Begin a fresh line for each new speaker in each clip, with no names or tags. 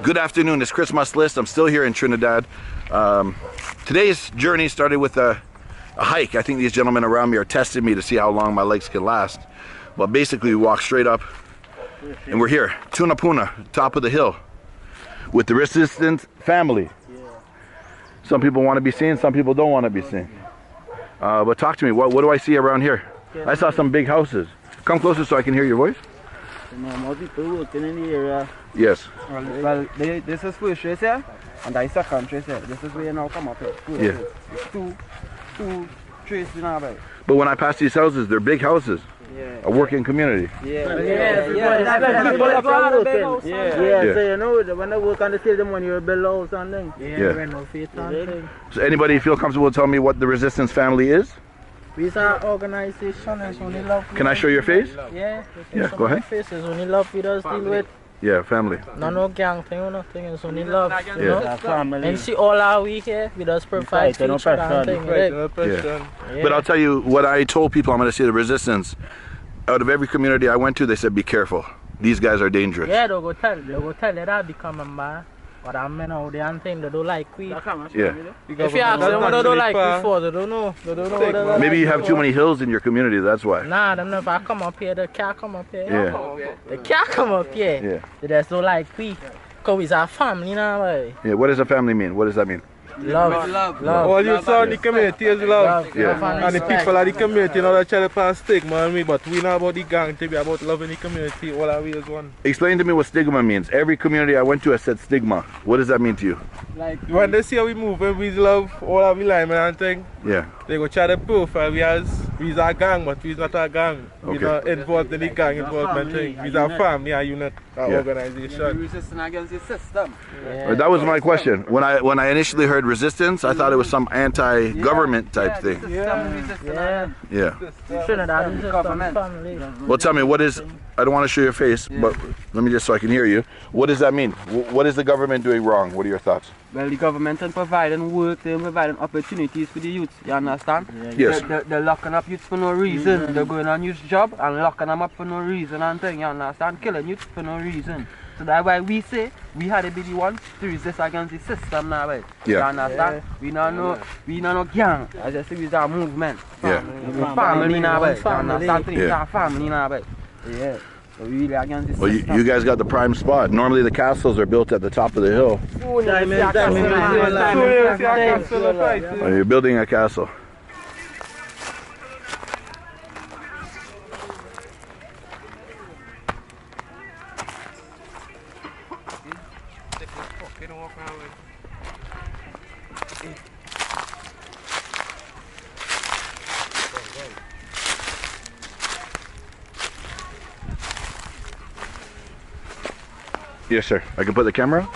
Good afternoon, it's Christmas List. I'm still here in Trinidad. Today's journey started with a hike. I think these gentlemen around me are testing me to see how long my legs can last. But basically we walk straight up and we're here, Tunapuna, top of the hill, with the Resistance family. Some people want to be seen, some people don't want to be seen. But talk to me, what do I see around here? I saw some big houses. Come closer so I can hear your voice.
More people working in the area.
Yes.
Well, this is first trace here, and that is second trace here. This is where you now come up here.
Yeah.
It's two traces now, right?
But when I pass these houses, they're big houses.
Yeah.
A working community.
Yeah. So you know, when they work on the field, them when you build a house and things.
Yeah. So anybody feel comfortable telling me what the Resistance family is?
We are an organization and only love.
Can I show your face?
Yeah.
Yeah, go ahead.
Faces only love we just deal with.
Yeah, family.
No gang thing or nothing, it's only love. You know?
Family.
And see all our we here, we just provide for each other and thing.
Yeah. But I'll tell you what I told people I'm going to say the Resistance. Out of every community I went to, they said be careful. These guys are dangerous.
Yeah, they'll go tell you that become a man. But I'm out there and thing, they don't like we.
Yeah.
If you ask them what they don't like before, they don't know. They don't know what they like.
Maybe you have too many hills in your community, that's why.
Nah, them never come up here, they can't come up here.
Yeah.
They can't come up here.
Yeah.
They just don't like we. Because we're a family now, boy.
Yeah, what does a family mean? What does that mean?
Love.
All you saw in the community is love.
Yeah.
And the people of the community, you know, they try to pass stigma on me, but we know about the gang, we about loving the community, all our way is one.
Explain to me what stigma means. Every community I went to, I said stigma. What does that mean to you?
Like when they see how we move, we love all our linemen and thing.
Yeah.
They go try to profile we as we's a gang, but we's not a gang. We're not involved in the gang involvement thing. We's a family, a unit, an organization.
We're resisting against the system.
Yeah. That was my question. When I initially heard Resistance, I thought it was some anti-government type thing. Yeah.
Trinidad is government. Family.
Well, tell me, what is, I don't want to show your face, but let me just so I can hear you. What does that mean? What is the government doing wrong? What are your thoughts?
Well, the government is providing work, they're providing opportunities for the youth, you understand?
Yes.
They're locking up youths for no reason. They're going on youth job and locking them up for no reason and thing, you understand? Killing youths for no reason. So that's why we say we had to be the ones to resist against the system now, right?
Yeah.
You understand? We not no gang. As I say, we are a movement.
Yeah.
Family now, right? You understand?
Yeah.
We are family now, right? Yeah. So we really against the
Well,
system.
you guys got the prime spot. Normally the castles are built at the top of the hill. Oh, you're building a castle. Yes, sir. I can put the camera.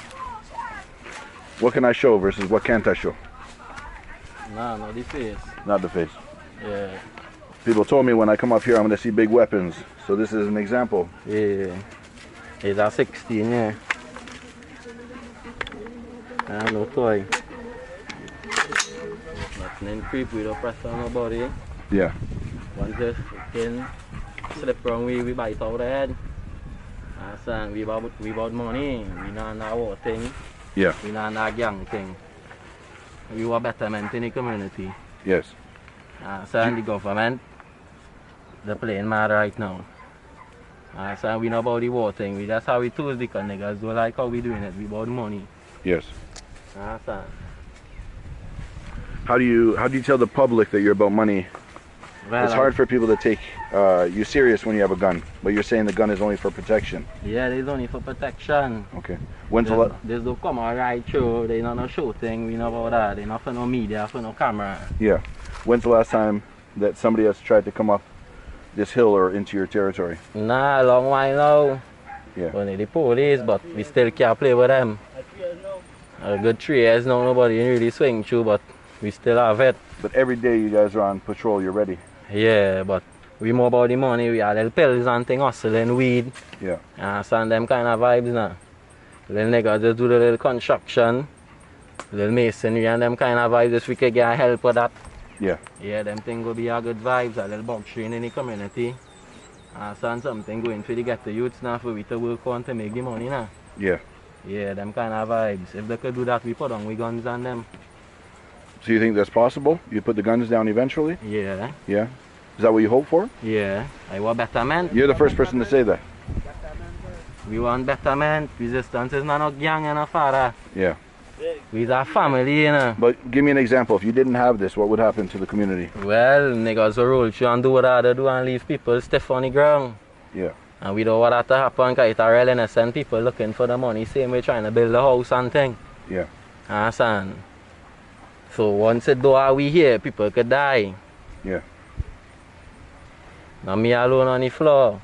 What can I show versus what can't I show?
Nah, not the face.
Not the face.
Yeah.
People told me when I come up here I'm going to see big weapons. So this is an example.
Yeah. It's a 16, yeah. No toy. Nothing creep with a press on nobody.
Yeah.
One just can slip wrong way, we bite out the head. And we about money, we not our thing.
Yeah.
We not a gang thing. We were betterment in the community.
Yes.
So the government, they're playing mad right now. So we know about the war thing. That's how we told the niggas don't like how we doing it. We about money.
Yes.
So.
How do you tell the public that you're about money?
Well,
it's hard for people to take you serious when you have a gun, but you're saying the gun is only for protection.
Yeah, it's only for protection.
Okay. When's the last?
There's no come or ride show. They not no show thing. We know about that. They not for no media, for no camera.
Yeah. When's the last time that somebody has tried to come up this hill or into your territory?
Nah, a long while now.
Yeah.
Only the police, but we still can't play with them. A good 3 years now, nobody really swing through, but we still have it.
But every day you guys are on patrol, you're ready.
Yeah, but we more about the money. We are little pills and thing, hustling weed.
Yeah.
And them kind of vibes now. Little niggas just do the little construction, little masonry and them kind of vibes. If we could get help with that.
Yeah.
Yeah, them thing will be a good vibes, a little bug train in the community. And something going for the get the youths now for we to work on to make the money now.
Yeah.
Yeah, them kind of vibes. If they could do that, we put on we guns on them.
So you think that's possible? You put the guns down eventually?
Yeah,
Yeah. Is that what you hope for?
yeah. I want betterment.
You're the first person to say that.
We want betterment. Resistance is not a gang and a father.
Yeah.
We's a family, you know.
But give me an example. If you didn't have this, what would happen to the community?
Well, niggas will roll through and do what they do and leave people stiff on the ground.
Yeah.
And we don't want that to happen because it's a real innocent people looking for the money, same way trying to build a house and thing.
Yeah.
Understand? So once it do how we here, people could die.
Yeah.
Now me alone on the floor.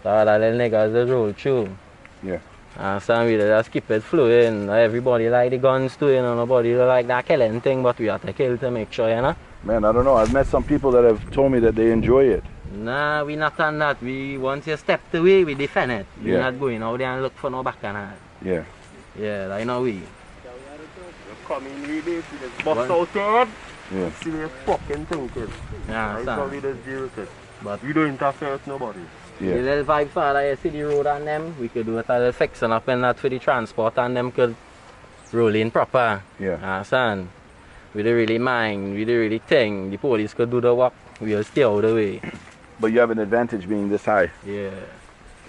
So all the little niggas just roll through.
Yeah.
Understand? We just keep it flowing. Everybody like the guns too, you know. Nobody don't like that killing thing, but we have to kill to make sure, you know.
Man, I don't know. I've met some people that have told me that they enjoy it.
Nah, we not on that. We once you step away, we defend it. We're
Yeah.
not going out there and look for no back and that.
Yeah.
Yeah, I know we.
Come in with this, we just bust out there.
Yeah.
See the fucking thing, kid.
Yeah,
That's how
understand?
we just deal with it.
But
We don't interfere with nobody.
the
Yeah.
little vibe father, you see the road and them, we could do it a little fixing up and that for the transport and them could roll in proper.
Yeah.
Understand? We don't really mind, we don't really think. The police could do the work, we'll stay out of the way.
But you have an advantage being this high.
Yeah.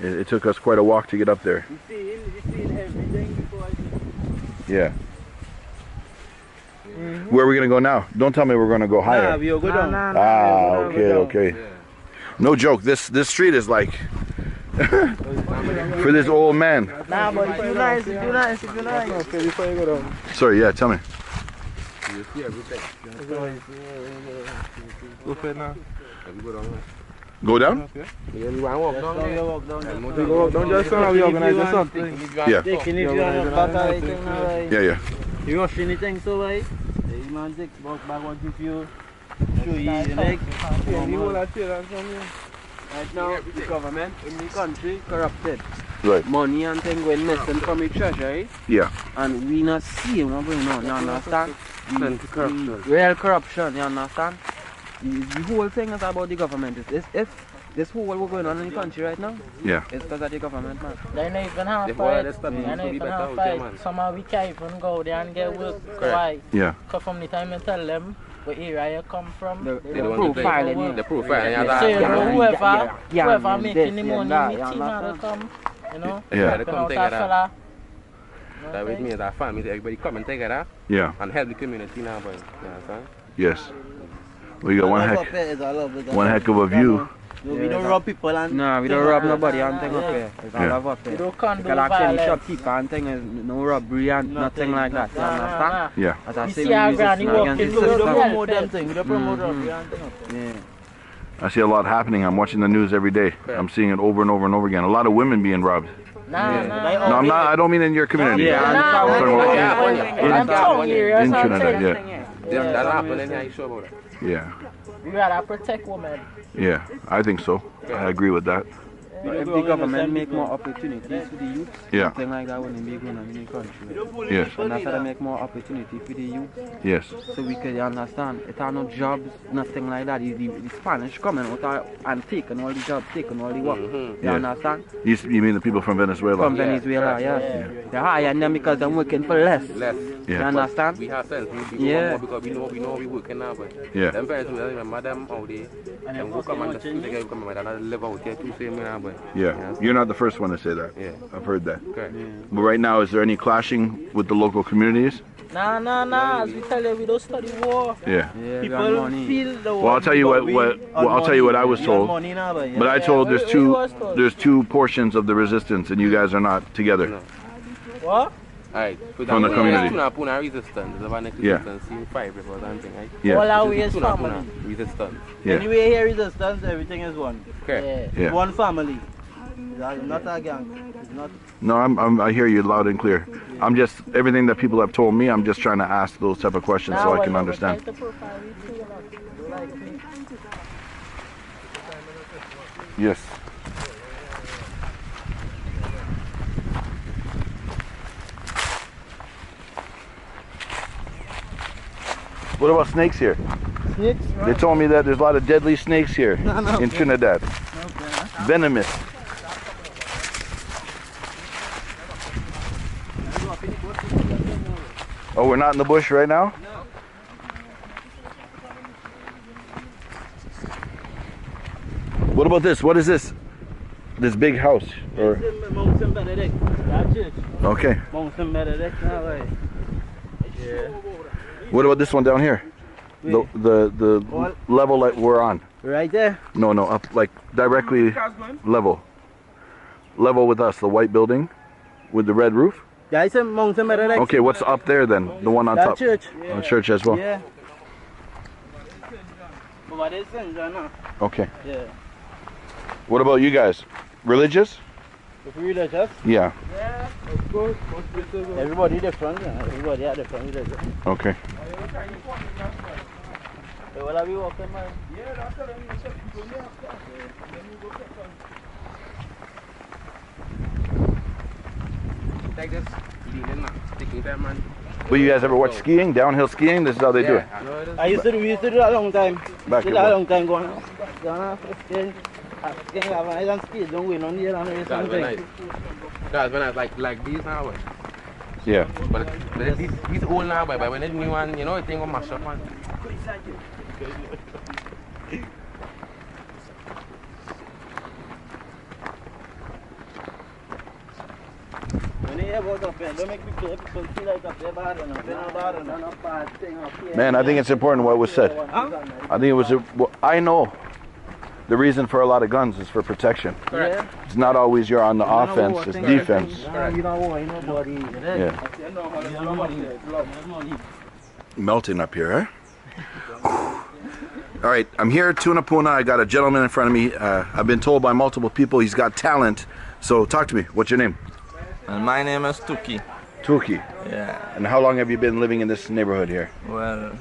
It took us quite a walk to get up there.
You see everything before I
Yeah. Where are we gonna go now? Don't tell me we're gonna go higher.
we'll go down.
Okay. No joke. This street is like for this old man.
Nah, but if you nice, if you nice, if you nice.
Okay, before you go down.
Sorry. Yeah. Tell me.
You see everything. Go for it now. We go down.
Go down.
Yeah, we want to walk down there.
Walk down.
We go walk down just now, we organize something.
Yeah.
Taking if you want to back anything now, right?
Yeah.
You rush anything so, right? You man take back what if you show you the leg.
Yeah, we hold that chair and some here.
Right now, the government in the country corrupted.
Right.
Money and thing going missing from the treasury.
Yeah.
And we not seeing what going on, you understand?
Plenty corruption.
Real corruption, you understand? The whole thing is about the government. If this whole what going on in the country right now,
Yeah.
it's because of the government, man.
They don't even have
If all of
fight.
this stuff
They
needs
don't
to be
even
better
have
out there,
fight.
man.
Some of we can't even go there and get work.
Correct.
Why?
Yeah.
Because from the time you tell them what area you come from,
The
they
They
don't
don't want to
profiling,
work.
yeah.
The profile, yeah,
So you
that.
know whoever
and
making
this
the
and
money,
that,
the
you
team how they
understand?
come, you know?
Yeah.
They
Helping
come
out that
together.
fella.
That with me as a family, everybody come together
Yeah.
and help the community now, boy. You understand?
Yes. We got one heck of a view.
We don't rob people and
No, we don't rob nobody and thing up here. It's all
Yeah.
up
we
here.
don't condone
Because actually
violence.
shopkeeper and thing is no robbery and nothing like that. You understand?
Yeah.
As I
You
say,
see our
we
granny
resist
walking
against
through
the
the
system.
promote them thing, we don't promote robbery and thing.
Yeah.
I see a lot happening. I'm watching the news every day. I'm seeing it over and over and over again. A lot of women being robbed.
Nah.
No, I'm not. I don't mean in your community.
Yeah,
I'm
Nah,
talking about
I'm telling you,
in Trinidad. Yeah.
That happened in here, you sure about that?
Yeah.
we gotta protect women.
Yeah. I think so. I agree with that.
But if the government make more opportunities for the youth,
Yeah.
something like that wouldn't be going on in the country.
Yes.
And that's how they make more opportunity for the youth.
Yes.
So we could understand. It are no jobs, nothing like that. The Spanish coming out and taking all the jobs, taking all the work. You
Yeah.
understand?
You mean the people from Venezuela?
From Venezuela, yeah. They're hiring them because they're working for less.
Less.
You
Yeah.
understand?
We have sense. We
Yeah.
more because we know we working now, but
Yeah.
them parents who remember them out there, and go come and the girl come and live out here too, same now, but
Yeah. You're not the first one to say that.
yeah,
I've heard that.
correct.
But right now, is there any clashing with the local communities?
Nah. As we tell you, we don't study war.
Yeah.
Yeah, we have
People
money.
feel the war.
Well, I'll tell you I'll tell you what I was told. But I told there's two portions of the resistance, and you guys are not together.
No.
What?
Alright,
From the community.
Tunapuna resistance, the one
Yeah.
resistance in 5 rivers and thing, right?
Yeah.
All our way is
Tunapuna
family.
resistance.
Yeah.
Anyway, here resistance, everything is one.
Correct.
Yeah.
Yeah.
One family. It's not a gang. It's not.
No, I hear you loud and clear. I'm just everything that people have told me. I'm just trying to ask those type of questions so I can understand. Yes. What about snakes here?
Snakes?
They told me that there's a lot of deadly snakes here in Trinidad. Venomous. Oh, we're not in the bush right now? What about this? What is this? This big house? Or
Mount St. Benedict. That church.
okay.
Mount St. Benedict. Yeah.
What about this one down here? The level that we're on.
Right there.
No, up like directly level. Level with us, the white building with the red roof.
Yeah, it's Mount St. Benedict.
Okay, what's up there then? The one on
That
top.
church.
Oh, church as well.
Yeah. But it's St. John.
Okay.
Yeah.
What about you guys? Religious?
If we religious?
Yeah.
Yeah, of course. Everybody different. Yeah. Everybody are different religion.
Okay.
So will I be walking, man?
Yeah, that's what I'm saying.
Like this, leaning, man. Sticking there, man.
Well, you guys ever watch skiing? Downhill skiing? This is how they do it.
We used to do that a long time.
Back
Did
in
that a
what?
long time going on. Skiing, have an island ski, don't win on the island or something.
That's when I was like these now, boy.
Yeah.
But these old now, boy. But when it's new one, you know, it ain't gonna mash up, man.
When you hear about up here, don't make people feel like up there bad and up there not bad and not bad thing up here.
Man, I think it's important what was said. I think it was, I know the reason for a lot of guns is for protection.
Yeah.
It's not always you're on the offense, it's defense.
You don't want nobody.
Yeah. Melting up here, eh? All right, I'm here at Tunapuna. I got a gentleman in front of me. I've been told by multiple people he's got talent. So talk to me. What's your name?
And my name is Tuki.
Tuki.
Yeah.
And how long have you been living in this neighborhood here?
Well,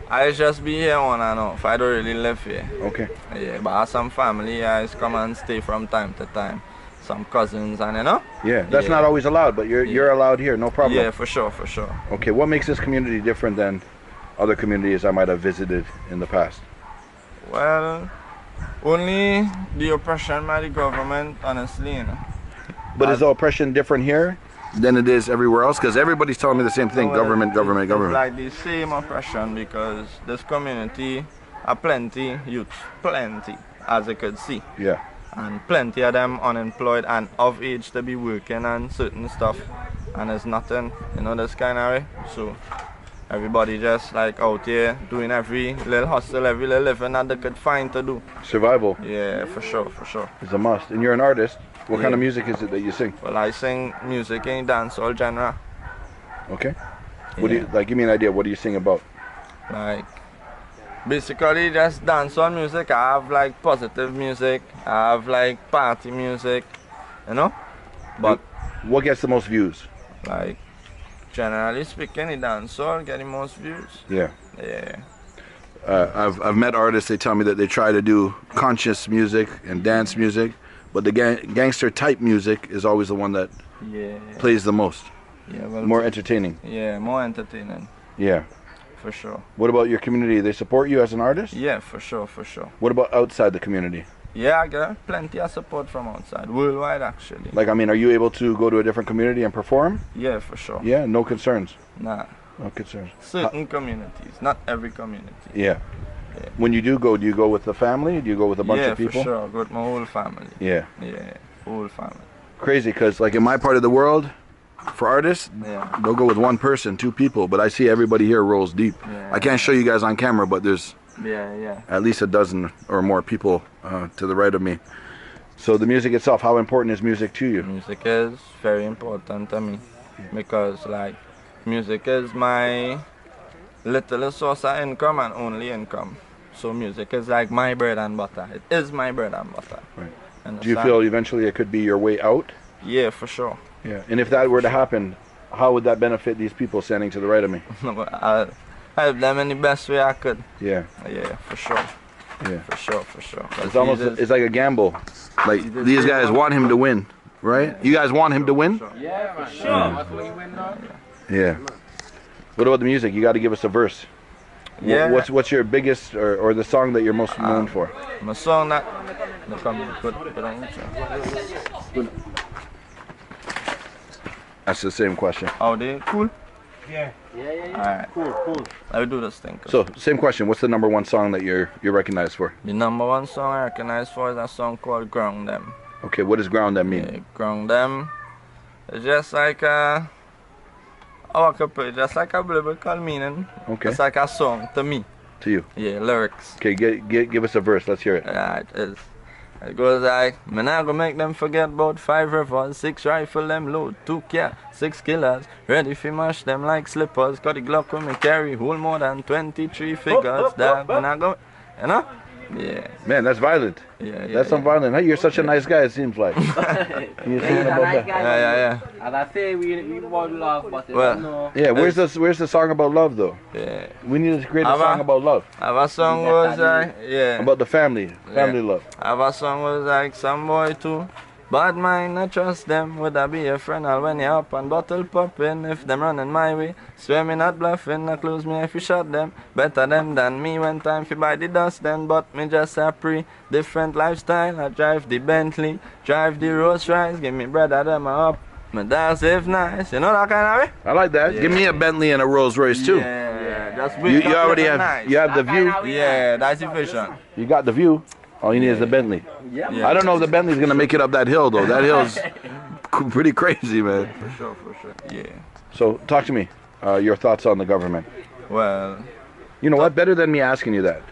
I just be here on and off. I don't really live here.
Okay.
Yeah, but I have some family. I just come and stay from time to time. Some cousins and you know.
Yeah, that's
Yeah.
not always allowed, but you're allowed here, no problem.
Yeah, for sure, for sure.
Okay, what makes this community different than other communities I might have visited in the past?
Well, only the oppression by the government, honestly, you know.
But is the oppression different here than it is everywhere else? Because everybody's telling me the same thing,
Well,
government, government,
it's
government.
like the same oppression because this community are plenty youth, plenty, as you could see.
Yeah.
And plenty of them unemployed and of age to be working on certain stuff, and there's nothing, you know, this kind of way. So everybody just like out here doing every little hustle, every little living that they could find to do.
Survival
Yeah, for sure, for sure.
is a must. And you're an artist. What kind of
Yeah.
music is it that you sing?
Well, I sing music in dancehall genre.
Okay. What do you like? Give me an idea. What do you sing about?
Like basically just dancehall music. I have like positive music. I have like party music, you know. But
What gets the most views?
like generally speaking, the dancehall get the most views.
Yeah.
Yeah.
I've met artists. They tell me that they try to do conscious music and dance music, but the gangster type music is always the one that
Yeah.
plays the most,
Yeah. Well,
more entertaining.
yeah, more entertaining,
Yeah.
for sure.
What about your community? They support you as an artist?
Yeah, for sure, for sure.
What about outside the community?
Yeah, I get plenty of support from outside, worldwide actually.
Like, I mean, are you able to go to a different community and perform?
Yeah, for sure.
Yeah, no concerns.
Nah,
No concerns.
certain communities, not every community.
Yeah. When you do you go with the family? Do you go with a bunch
Yeah,
of people?
for sure. Got my whole family.
Yeah.
Yeah, whole family.
Crazy, because like in my part of the world, for artists,
Yeah.
they'll go with one person, two people, but I see everybody here rolls deep.
Yeah.
I can't show you guys on camera, but there's
Yeah, yeah.
at least a dozen or more people to the right of me. So the music itself, how important is music to you?
Music is very important to me because like music is my little source of income and only income. So music is like my bread and butter. It is my bread and butter.
Right.
Understand?
Do you feel eventually it could be your way out?
Yeah, for sure.
Yeah. And if that were to happen, how would that benefit these people standing to the right of me?
I'll help them in the best way I could.
Yeah.
Yeah, for sure.
Yeah.
For sure, for sure. 'Cause
It's almost,
Jesus-
it's like a gamble. Like these guys want him to win, right? You guys want him to win?
Yeah, man. Sure. That's what you win now.
Yeah. What about the music? You got to give us a verse.
Yeah.
What's your biggest or the song that you're most known for?
My song that put on
That's the same question.
Are they cool?
Yeah.
Alright.
Cool.
I'll do this thing.
So, same question. What's the number one song that you're recognized for?
The number one song I recognize for is a song called Ground Them.
Okay, what does ground them mean?
Yeah, Ground Them. It's just like a, how I could put it, just like a biblical meaning.
Okay.
It's like a song to me.
To you.
Yeah, lyrics.
Okay, give us a verse. Let's hear it.
Yeah, it is. It goes like, man, I go make them forget about 5 rivers, 6 rifle them load, 2 cat, 6 killers, ready fi mash them like slippers, got the Glock when me carry, hold more than 23 figures, dog, man, I go, you know? Yeah.
Man, that's violent.
Yeah,
That's some violent. Hey, you're such a nice guy, it seems like. You thinking about that?
Yeah.
As I say, we about love, but
Well,
no.
Yeah, where's the song about love though?
Yeah.
We need to create a song about love.
Our song was like, yeah.
About the family love.
Our song was like, some boy too. Bad mind, I trust them. Would I be a friend? I'll when you up and bottle popping. If them running my way, swear me not bluffing. I close me if you shot them. Better them than me when time fi buy the dust then. But me just a pre different lifestyle. I drive the Bentley, drive the Rolls Royce. Give me brother them up. My dad if nice. You know that kind of way?
I like that. Give me a Bentley and a Rolls Royce too.
Yeah. Just
You already have
nice.
you have the view.
Yeah, that's the vision.
You got the view. All you need is the Bentley.
Yeah.
I don't know if the Bentley's gonna make it up that hill though. That hill's pretty crazy, man.
For sure. Yeah.
So talk to me. Your thoughts on the government.
Well,
You know what? Better than me asking you that.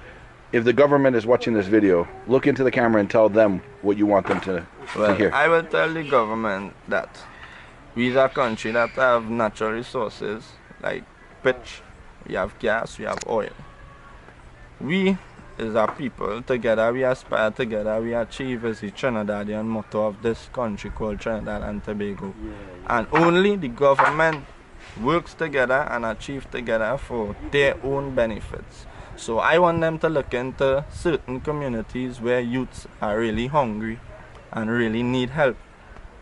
If the government is watching this video, look into the camera and tell them what you want them to hear.
I will tell the government that we are a country that have natural resources like pitch, we have gas, we have oil. We as a people together, we aspire together, we achieve as the Trinidadian motto of this country called Trinidad and Tobago. And only the government works together and achieve together for their own benefits. So I want them to look into certain communities where youths are really hungry and really need help,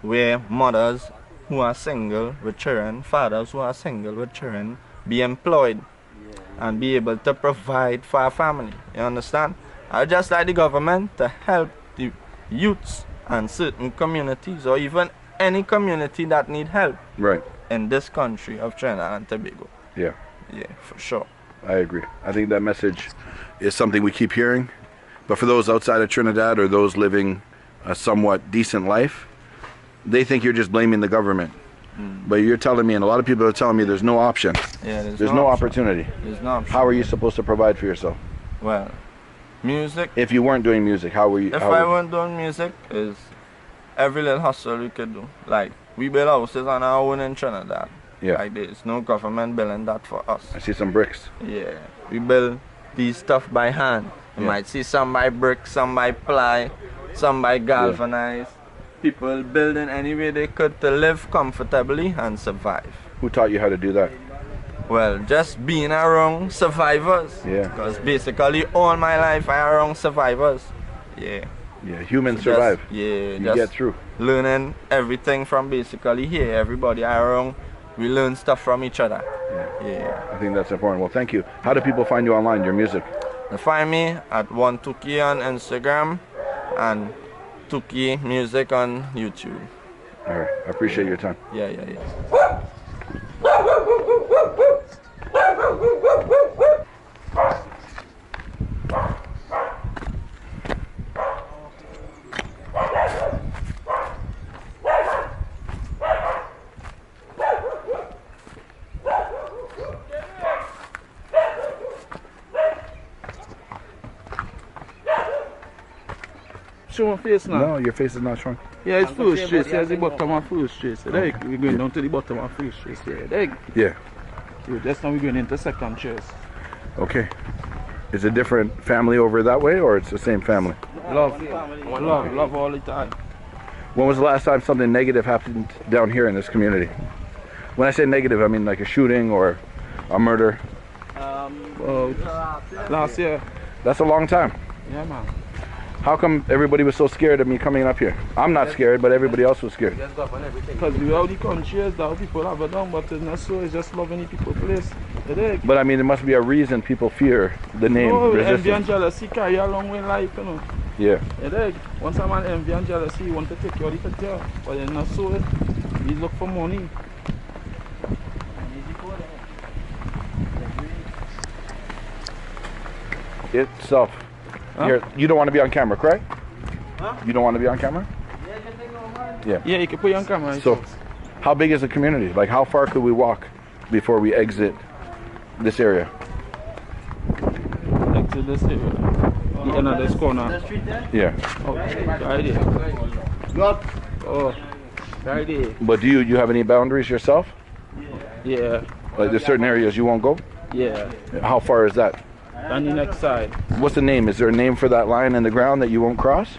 where mothers who are single with children, fathers who are single with children, be employed and be able to provide for a family. You understand? I just like the government to help the youths and certain communities or even any community that need help
Right.
in this country of Trinidad and Tobago.
Yeah.
Yeah, for sure.
I agree. I think that message is something we keep hearing. But for those outside of Trinidad or those living a somewhat decent life, they think you're just blaming the government. But you're telling me, and a lot of people are telling me, there's no option.
Yeah,
There's no opportunity.
There's no option.
How are you supposed to provide for yourself?
Well, music.
If you weren't doing music, how were you?
If I weren't doing music, is every little hustle we could do. Like, we build houses on our own in Trinidad.
Yeah.
Like, there's no government building that for us.
I see some bricks.
Yeah. We build these stuff by hand. You might see some by brick, some by ply, some by galvanized. People building any way they could to live comfortably and survive.
Who taught you how to do that?
Well, just being around survivors.
Yeah.
Because basically all my life I around survivors. Yeah.
Yeah, humans
So
survive.
You
get through.
Learning everything from basically here. Everybody around, we learn stuff from each other. Yeah.
I think that's important. Well, thank you. How do people find you online, your music?
They find me at Tuki on Instagram and Tuki Music on YouTube.
All right. I appreciate your time.
Yeah.
Show my face now.
No, your face is not showing.
Yeah, it's First Street. Here's the bottom of First Street. So there we're going down to the bottom of First Street. Yeah, there.
Yeah.
So just now we're going into Second Chase.
Okay. Is it different family over that way, or it's the same family?
Love all the time.
When was the last time something negative happened down here in this community? When I say negative, I mean like a shooting or a murder.
Last year.
That's a long time.
Yeah, man.
How come everybody was so scared of me coming up here? I'm not scared, but everybody else was scared.
Because we have the country is that people have it done, but it's not so. It's just loving the people place.
But I mean, there must be a reason people fear the name
envy and
resistance.
jealousy carry a long way in life, you know.
Yeah.
Once a man envy and jealousy, he want to take you out of the picture. But it's not so. He look for money.
itself. Here, you don't want to be on camera, correct? Huh? You don't want to be on camera? Yeah.
Yeah, you can put you on camera.
So, how big is the community? Like, how far could we walk before we exit this area?
Exit this area. The end of this corner.
Yeah.
Okay, right there. Oh, right there.
But do you have any boundaries yourself?
Yeah.
Like, there's certain areas you won't go?
Yeah.
How far is that?
On the next side.
What's the name? Is there a name for that line in the ground that you won't cross?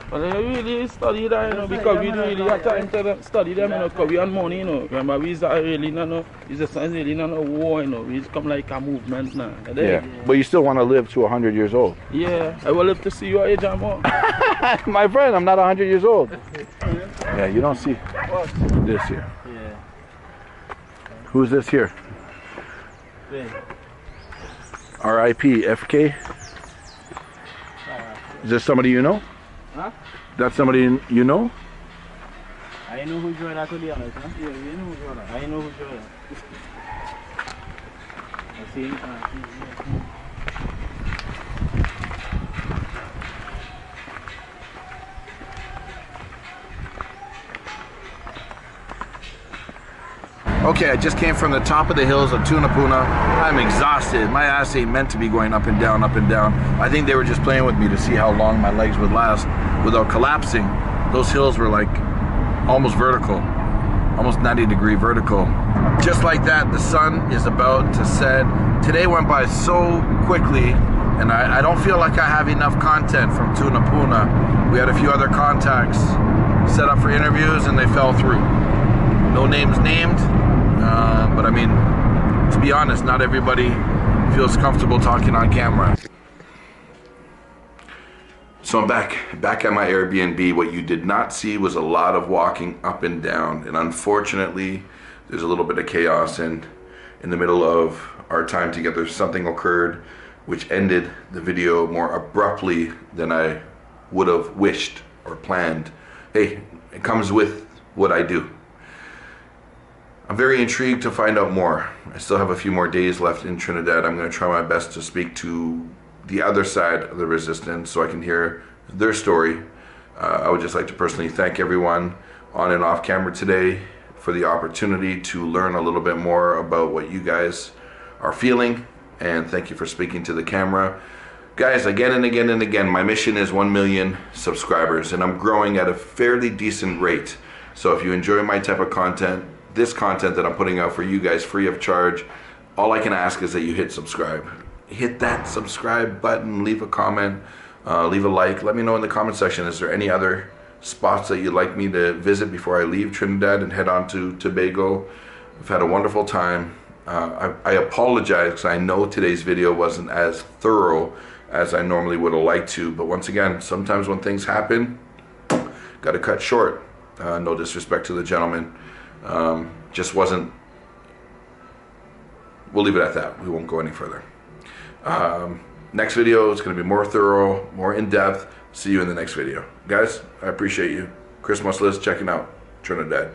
Well, I really study that, you know, because we don't really have time to study them, you know, because we on money, you know. Remember, we are really not, it's really not a war, you know. We come like a movement now.
Yeah, but you still want to live to 100 years old.
Yeah, I will live to see your age and more.
My friend, I'm not 100 years old. Yeah, you don't see this here.
Yeah.
Who's this here? R.I.P. FK? Is this somebody you know?
Huh?
That's somebody you know?
I know who joined that, to be honest. Huh? Yeah, we know who joined that. I know who joined that. I see him.
Okay, I just came from the top of the hills of Tunapuna. I'm exhausted. My ass ain't meant to be going up and down, up and down. I think they were just playing with me to see how long my legs would last without collapsing. Those hills were like almost vertical, almost 90-degree vertical. Just like that, the sun is about to set. Today went by so quickly, and I don't feel like I have enough content from Tunapuna. We had a few other contacts set up for interviews and they fell through. No names named. But I mean, to be honest, not everybody feels comfortable talking on camera. So I'm back at my Airbnb. What you did not see was a lot of walking up and down, and unfortunately, there's a little bit of chaos, and in the middle of our time together, something occurred which ended the video more abruptly than I would have wished or planned. Hey, it comes with what I do. I'm very intrigued to find out more. I still have a few more days left in Trinidad. I'm going to try my best to speak to the other side of the resistance so I can hear their story. I would just like to personally thank everyone on and off camera today for the opportunity to learn a little bit more about what you guys are feeling, and thank you for speaking to the camera. Guys, again and again and again, my mission is 1 million subscribers, and I'm growing at a fairly decent rate. So if you enjoy my type of content, this content that I'm putting out for you guys free of charge, all I can ask is that you hit subscribe. Hit that subscribe button, leave a comment, leave a like. Let me know in the comment section, is there any other spots that you'd like me to visit before I leave Trinidad and head on to Tobago? I've had a wonderful time. I apologize because I know today's video wasn't as thorough as I normally would have liked to, but once again, sometimes when things happen, gotta cut short. No disrespect to the gentleman. Just wasn't, we'll leave it at that. We won't go any further. Next video is going to be more thorough, more in-depth. See you in the next video. Guys, I appreciate you. Chris Muslis checking out Trinidad.